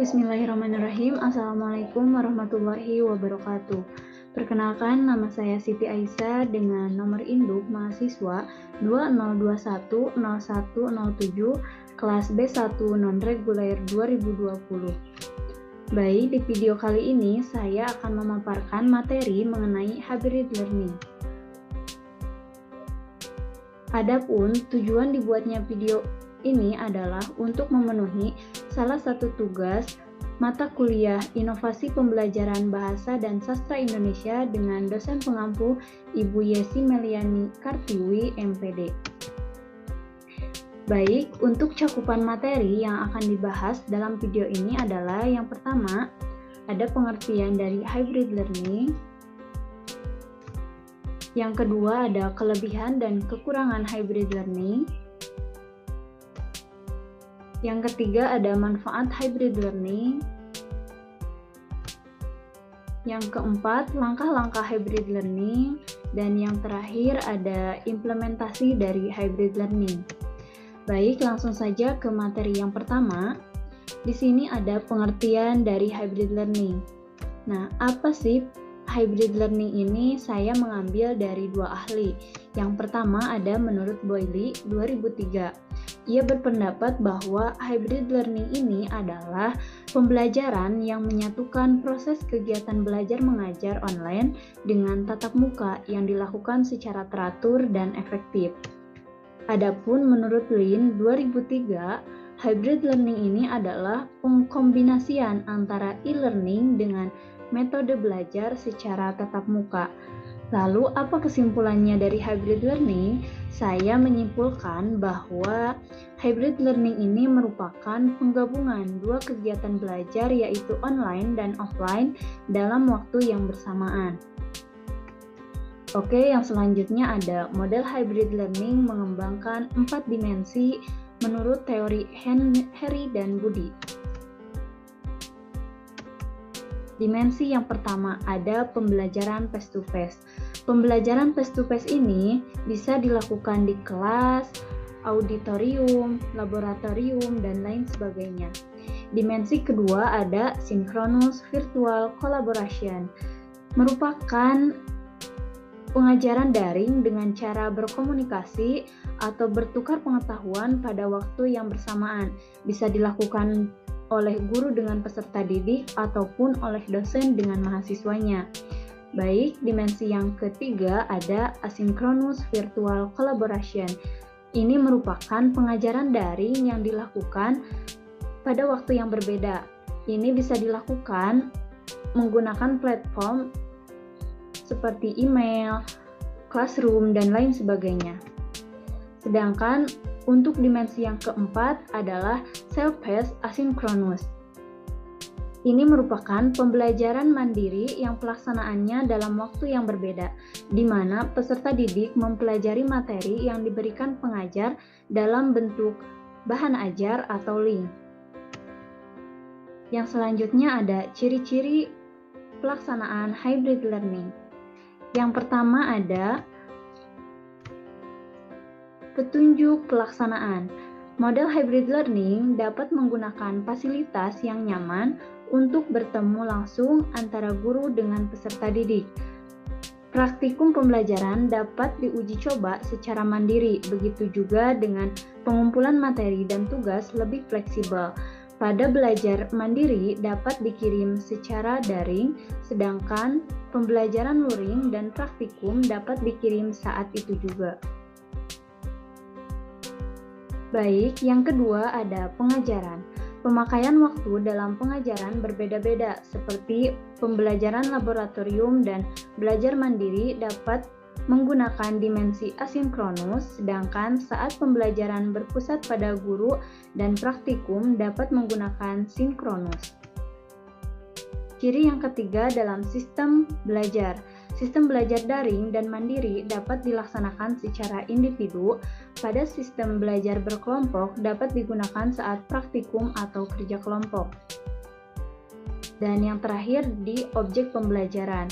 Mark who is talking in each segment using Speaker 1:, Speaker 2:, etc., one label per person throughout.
Speaker 1: Bismillahirrahmanirrahim. Assalamualaikum warahmatullahi wabarakatuh. Perkenalkan, nama saya Siti Aisyah dengan nomor induk mahasiswa 20210107 kelas B1 non-reguler 2020. Baik, di video kali ini saya akan memaparkan materi mengenai hybrid learning. Adapun tujuan dibuatnya video ini adalah untuk memenuhi salah satu tugas mata kuliah Inovasi Pembelajaran Bahasa dan Sastra Indonesia dengan dosen pengampu Ibu Yesi Meliani Kartiwi, MPD. Baik, untuk cakupan materi yang akan dibahas dalam video ini adalah yang pertama, ada pengertian dari hybrid learning. Yang kedua, ada kelebihan dan kekurangan hybrid learning. Yang ketiga, ada manfaat hybrid learning. Yang keempat, langkah-langkah hybrid learning. Dan yang terakhir, ada implementasi dari hybrid learning. Baik, langsung saja ke materi yang pertama. Di sini ada pengertian dari hybrid learning. Nah, apa sih hybrid learning ini? Saya mengambil dari dua ahli. Yang pertama ada menurut Boyle 2003. Ia berpendapat bahwa hybrid learning ini adalah pembelajaran yang menyatukan proses kegiatan belajar mengajar online dengan tatap muka yang dilakukan secara teratur dan efektif. Adapun menurut Lin 2003, hybrid learning ini adalah pengkombinasian antara e-learning dengan metode belajar secara tatap muka. Lalu, apa kesimpulannya dari hybrid learning? Saya menyimpulkan bahwa hybrid learning ini merupakan penggabungan dua kegiatan belajar yaitu online dan offline dalam waktu yang bersamaan. Oke, yang selanjutnya ada model hybrid learning mengembangkan 4 dimensi menurut teori Harry dan Budi. Dimensi yang pertama ada pembelajaran face-to-face. Pembelajaran face-to-face ini bisa dilakukan di kelas, auditorium, laboratorium, dan lain sebagainya. Dimensi kedua ada synchronous virtual collaboration. Merupakan pengajaran daring dengan cara berkomunikasi atau bertukar pengetahuan pada waktu yang bersamaan. Bisa dilakukan oleh guru dengan peserta didik ataupun oleh dosen dengan mahasiswanya. Baik, dimensi yang ketiga ada asynchronous virtual collaboration. Ini merupakan pengajaran daring yang dilakukan pada waktu yang berbeda. Ini bisa dilakukan menggunakan platform seperti email, classroom, dan lain sebagainya. Sedangkan untuk dimensi yang keempat adalah self-paced asynchronous. Ini merupakan pembelajaran mandiri yang pelaksanaannya dalam waktu yang berbeda, di mana peserta didik mempelajari materi yang diberikan pengajar dalam bentuk bahan ajar atau link. Yang selanjutnya ada ciri-ciri pelaksanaan hybrid learning. Yang pertama ada petunjuk pelaksanaan. Model hybrid learning dapat menggunakan fasilitas yang nyaman untuk bertemu langsung antara guru dengan peserta didik. Praktikum pembelajaran dapat diuji coba secara mandiri, begitu juga dengan pengumpulan materi dan tugas lebih fleksibel. Pada belajar mandiri dapat dikirim secara daring, sedangkan pembelajaran luring dan praktikum dapat dikirim saat itu juga. Baik, yang kedua ada pengajaran. Pemakaian waktu dalam pengajaran berbeda-beda, seperti pembelajaran laboratorium dan belajar mandiri dapat menggunakan dimensi asinkronus, sedangkan saat pembelajaran berpusat pada guru dan praktikum dapat menggunakan sinkronus. Ciri yang ketiga dalam sistem belajar. Sistem belajar daring dan mandiri dapat dilaksanakan secara individu. Pada sistem belajar berkelompok dapat digunakan saat praktikum atau kerja kelompok. Dan yang terakhir di objek pembelajaran.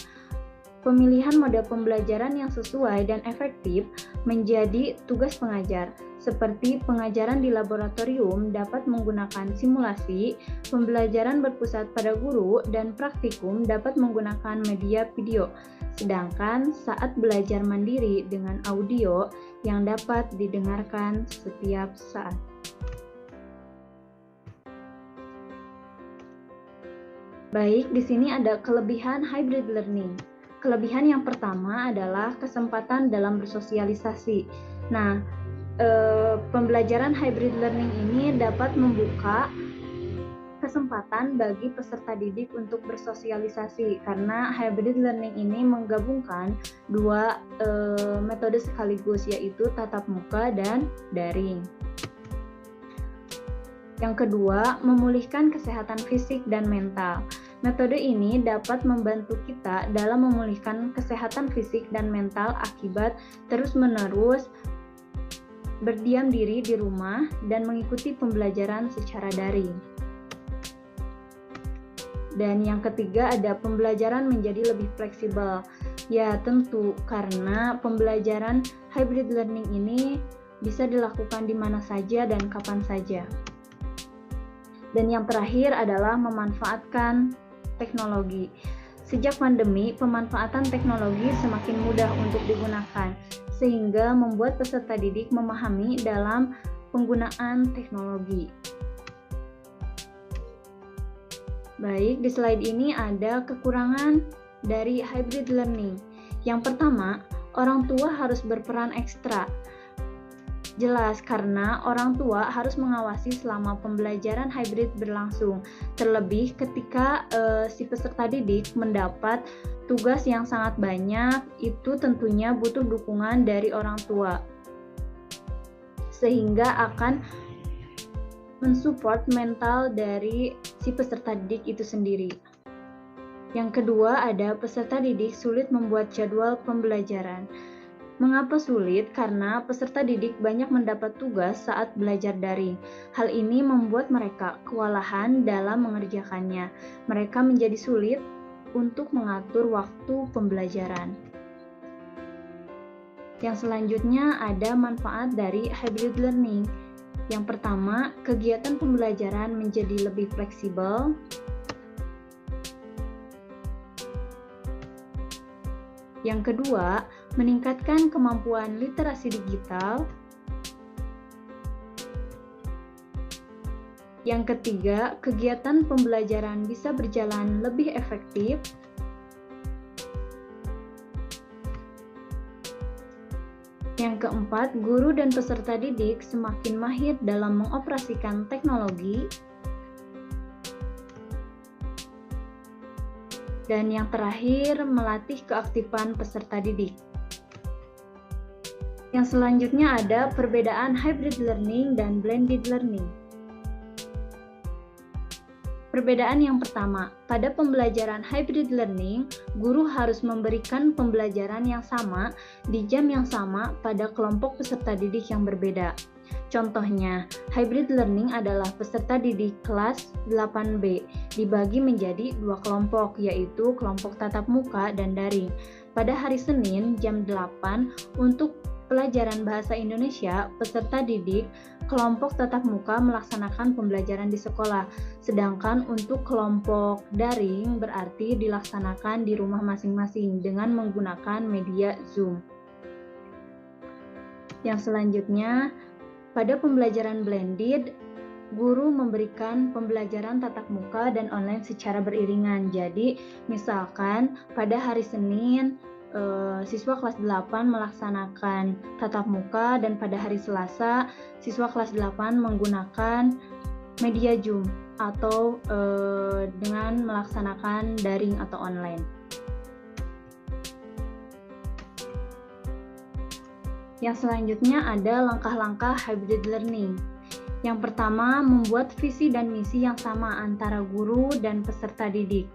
Speaker 1: Pemilihan mode pembelajaran yang sesuai dan efektif menjadi tugas pengajar, seperti pengajaran di laboratorium dapat menggunakan simulasi, pembelajaran berpusat pada guru, dan praktikum dapat menggunakan media video. Sedangkan saat belajar mandiri dengan audio yang dapat didengarkan setiap saat. Baik, di sini ada kelebihan hybrid learning. Kelebihan yang pertama adalah kesempatan dalam bersosialisasi. Nah, pembelajaran hybrid learning ini dapat membuka kesempatan bagi peserta didik untuk bersosialisasi karena hybrid learning ini menggabungkan dua metode sekaligus, yaitu tatap muka dan daring. Yang kedua, memulihkan kesehatan fisik dan mental. Metode ini dapat membantu kita dalam memulihkan kesehatan fisik dan mental akibat terus-menerus berdiam diri di rumah dan mengikuti pembelajaran secara daring. Dan yang ketiga ada pembelajaran menjadi lebih fleksibel. Ya tentu, karena pembelajaran hybrid learning ini bisa dilakukan di mana saja dan kapan saja. Dan yang terakhir adalah memanfaatkan teknologi. Sejak pandemi, pemanfaatan teknologi semakin mudah untuk digunakan, sehingga membuat peserta didik memahami dalam penggunaan teknologi. Baik, di slide ini ada kekurangan dari hybrid learning. Yang pertama, orang tua harus berperan ekstra. Jelas, karena orang tua harus mengawasi selama pembelajaran hybrid berlangsung, terlebih ketika si peserta didik mendapat tugas yang sangat banyak, itu tentunya butuh dukungan dari orang tua, sehingga akan mensupport mental dari si peserta didik itu sendiri. Yang kedua, ada peserta didik sulit membuat jadwal pembelajaran. Mengapa sulit? Karena peserta didik banyak mendapat tugas saat belajar daring. Hal ini membuat mereka kewalahan dalam mengerjakannya. Mereka menjadi sulit untuk mengatur waktu pembelajaran. Yang selanjutnya ada manfaat dari hybrid learning. Yang pertama, kegiatan pembelajaran menjadi lebih fleksibel. Yang kedua, meningkatkan kemampuan literasi digital. Yang ketiga, kegiatan pembelajaran bisa berjalan lebih efektif. Yang keempat, guru dan peserta didik semakin mahir dalam mengoperasikan teknologi. Dan yang terakhir, melatih keaktifan peserta didik. Yang selanjutnya ada perbedaan hybrid learning dan blended learning. Perbedaan yang pertama, pada pembelajaran hybrid learning, guru harus memberikan pembelajaran yang sama di jam yang sama pada kelompok peserta didik yang berbeda. Contohnya, hybrid learning adalah peserta didik kelas 8B dibagi menjadi dua kelompok, yaitu kelompok tatap muka dan daring. Pada hari Senin jam 8 untuk pelajaran bahasa Indonesia, peserta didik kelompok tatap muka melaksanakan pembelajaran di sekolah, sedangkan untuk kelompok daring berarti dilaksanakan di rumah masing-masing dengan menggunakan media Zoom. Yang selanjutnya, pada pembelajaran blended, guru memberikan pembelajaran tatap muka dan online secara beriringan. Jadi, misalkan pada hari Senin, siswa kelas 8 melaksanakan tatap muka dan pada hari Selasa, siswa kelas 8 menggunakan media Zoom atau dengan melaksanakan daring atau online. Yang selanjutnya ada langkah-langkah hybrid learning. Yang pertama, membuat visi dan misi yang sama antara guru dan peserta didik.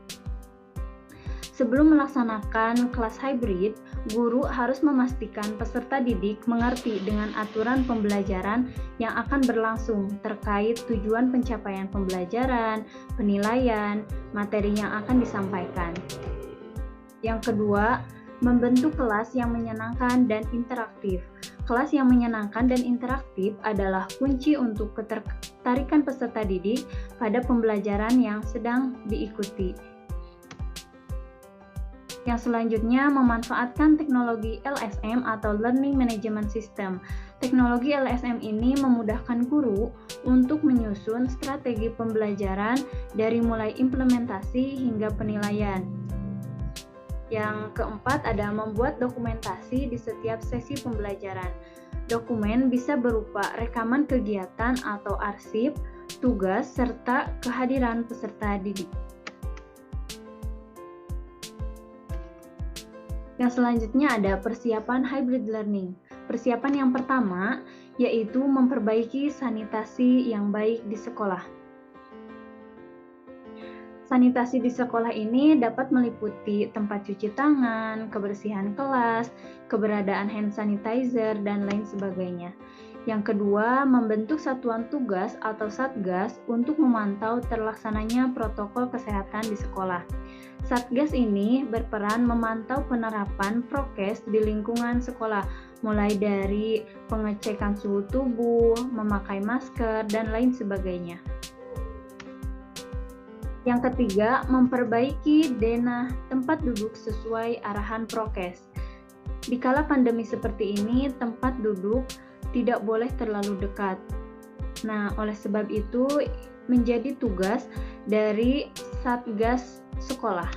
Speaker 1: Sebelum melaksanakan kelas hybrid, guru harus memastikan peserta didik mengerti dengan aturan pembelajaran yang akan berlangsung terkait tujuan pencapaian pembelajaran, penilaian, materi yang akan disampaikan. Yang kedua, Membentuk kelas yang menyenangkan dan interaktif. Kelas yang menyenangkan dan interaktif adalah kunci untuk ketertarikan peserta didik pada pembelajaran yang sedang diikuti. Yang selanjutnya, memanfaatkan teknologi LSM atau Learning Management System. Teknologi LSM ini memudahkan guru untuk menyusun strategi pembelajaran dari mulai implementasi hingga penilaian. Yang keempat ada membuat dokumentasi di setiap sesi pembelajaran. Dokumen bisa berupa rekaman kegiatan atau arsip, tugas, serta kehadiran peserta didik. Yang selanjutnya ada persiapan hybrid learning. Persiapan yang pertama yaitu memperbaiki sanitasi yang baik di sekolah. Sanitasi di sekolah ini dapat meliputi tempat cuci tangan, kebersihan kelas, keberadaan hand sanitizer, dan lain sebagainya. Yang kedua, membentuk satuan tugas atau satgas untuk memantau terlaksananya protokol kesehatan di sekolah. Satgas ini berperan memantau penerapan prokes di lingkungan sekolah, mulai dari pengecekan suhu tubuh, memakai masker, dan lain sebagainya. Yang ketiga, memperbaiki denah tempat duduk sesuai arahan prokes. Di kala pandemi seperti ini, tempat duduk tidak boleh terlalu dekat. Nah, oleh sebab itu menjadi tugas dari Satgas sekolah.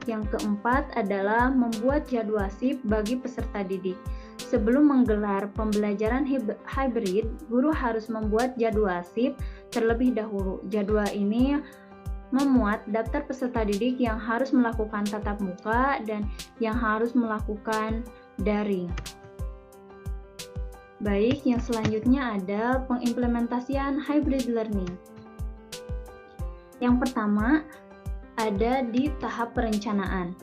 Speaker 1: Yang keempat adalah membuat jadwalsip bagi peserta didik. Sebelum menggelar pembelajaran hybrid, guru harus membuat jadwalsip terlebih dahulu. Jadwal ini memuat daftar peserta didik yang harus melakukan tatap muka dan yang harus melakukan daring. Baik, yang selanjutnya ada pengimplementasian hybrid learning. Yang pertama, ada di tahap perencanaan.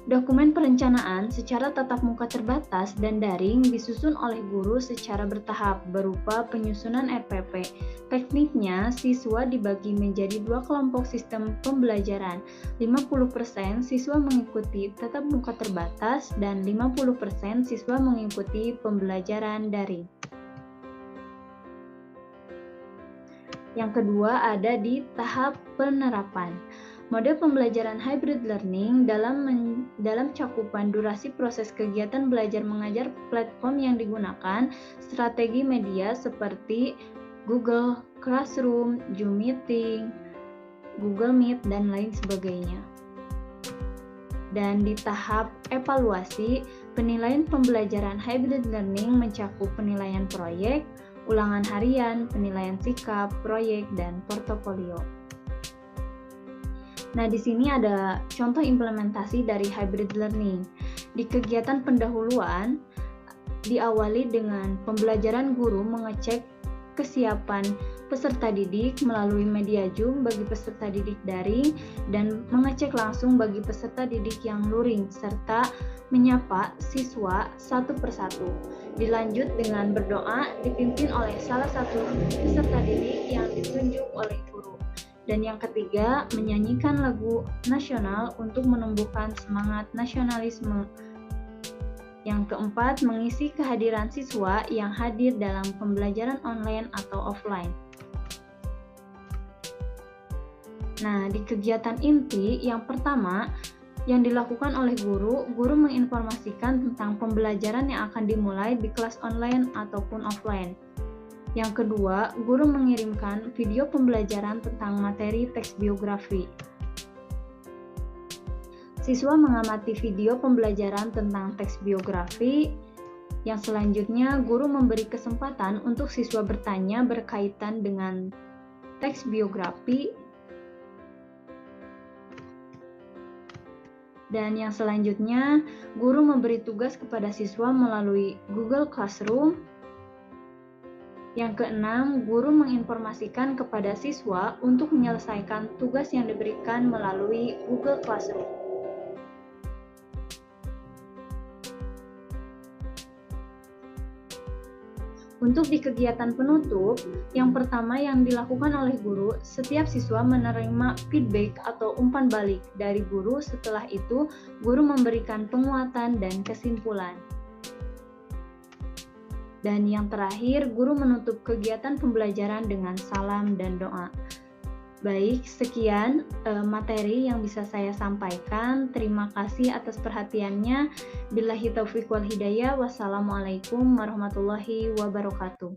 Speaker 1: Dokumen perencanaan secara tatap muka terbatas dan daring disusun oleh guru secara bertahap berupa penyusunan RPP. Tekniknya, siswa dibagi menjadi dua kelompok sistem pembelajaran. 50% siswa mengikuti tatap muka terbatas dan 50% siswa mengikuti pembelajaran daring. Yang kedua ada di tahap penerapan. Model pembelajaran hybrid learning dalam cakupan durasi proses kegiatan belajar mengajar, platform yang digunakan, strategi media seperti Google Classroom, Zoom Meeting, Google Meet, dan lain sebagainya. Dan di tahap evaluasi, penilaian pembelajaran hybrid learning mencakup penilaian proyek, ulangan harian, penilaian sikap, proyek, dan portofolio. Nah, di sini ada contoh implementasi dari hybrid learning. Di kegiatan pendahuluan, diawali dengan pembelajaran guru mengecek kesiapan peserta didik melalui media Zoom bagi peserta didik daring dan mengecek langsung bagi peserta didik yang luring, serta menyapa siswa satu persatu. Dilanjut dengan berdoa dipimpin oleh salah satu peserta didik yang ditunjuk oleh guru. Dan yang ketiga, menyanyikan lagu nasional untuk menumbuhkan semangat nasionalisme. Yang keempat, mengisi kehadiran siswa yang hadir dalam pembelajaran online atau offline. Nah, di kegiatan inti yang pertama yang dilakukan oleh guru menginformasikan tentang pembelajaran yang akan dimulai di kelas online ataupun offline. Yang kedua, guru mengirimkan video pembelajaran tentang materi teks biografi. Siswa mengamati video pembelajaran tentang teks biografi. Yang selanjutnya, guru memberi kesempatan untuk siswa bertanya berkaitan dengan teks biografi. Dan yang selanjutnya, guru memberi tugas kepada siswa melalui Google Classroom. Yang keenam, guru menginformasikan kepada siswa untuk menyelesaikan tugas yang diberikan melalui Google Classroom. Untuk di kegiatan penutup, yang pertama yang dilakukan oleh guru, setiap siswa menerima feedback atau umpan balik dari guru. Setelah itu, guru memberikan penguatan dan kesimpulan. Dan yang terakhir, guru menutup kegiatan pembelajaran dengan salam dan doa. Baik, sekian materi yang bisa saya sampaikan. Terima kasih atas perhatiannya. Billahi taufiq wal hidayah. Wassalamualaikum warahmatullahi wabarakatuh.